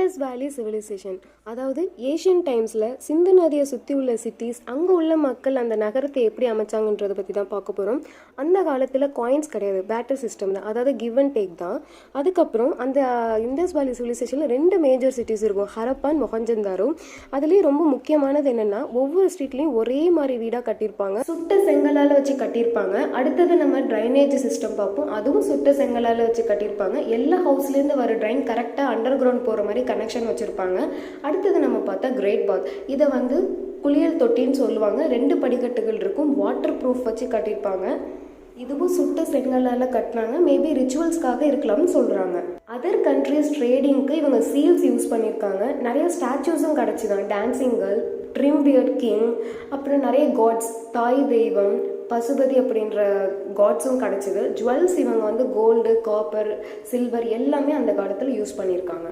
Indies வேலி civilisation, அதாவது Asian டைம்ஸில் சிந்து நதியை சுற்றி உள்ள சிட்டிஸ், அங்கே உள்ள மக்கள் அந்த நகரத்தை எப்படி அமைச்சாங்கன்றதை பற்றி தான் பார்க்க போகிறோம். அந்த காலத்தில் காயின்ஸ் கிடையாது, பேட்டர் சிஸ்டம் தான், அதாவது கிவ் அண்ட் டேக் தான். அதுக்கப்புறம் அந்த இண்டஸ் வேலி சிவிலைசேஷனில் 2 மேஜர் சிட்டிஸ் இருக்கும், ஹரப்பா அண்ட் மொஹஞ்சந்தாரோ. அதுலேயும் ரொம்ப முக்கியமானது என்னென்னா, ஒவ்வொரு ஸ்ட்ரீட்லேயும் ஒரே மாதிரி வீடாக கட்டியிருப்பாங்க, சுட்ட செங்கலால் வச்சு கட்டியிருப்பாங்க. அடுத்தது நம்ம ட்ரைனேஜ் சிஸ்டம் பார்ப்போம், அதுவும் சுட்ட செங்கலால் வச்சு கட்டியிருப்பாங்க. எல்லா ஹவுஸ்லேருந்து வர ட்ரைன் கரெக்டாக அண்டர் கிரவுண்ட் போகிற மாதிரி கனெக்ஷன் வச்சுருப்பாங்க. அடுத்தது நம்ம பார்த்தா கிரேட் பாத், இதை குளியல் தொட்டின்னு சொல்லுவாங்க. 2 படிக்கட்டுகள் இருக்கும், வாட்டர் ப்ரூஃப் வச்சு கட்டியிருப்பாங்க. இதுவும் சுட்ட செங்கலால் கட்டினாங்க, மேபி ரிச்சுவல்ஸ்க்காக இருக்கலாம்னு சொல்கிறாங்க. அதர் கண்ட்ரிஸ் ட்ரேடிங்க்கு இவங்க சீல்ஸ் யூஸ் பண்ணியிருக்காங்க. நிறைய ஸ்டாச்சூஸும் கிடச்சிதான், dancing girl, trim beard king, அப்புறம் நிறைய காட்ஸ், தாய் தெய்வம், பசுபதி அப்படின்ற காட்ஸும் கிடச்சிது. ஜுவல்ஸ் இவங்க கோல்டு, காப்பர், சில்வர் எல்லாமே அந்த காலத்தில் யூஸ் பண்ணியிருக்காங்க.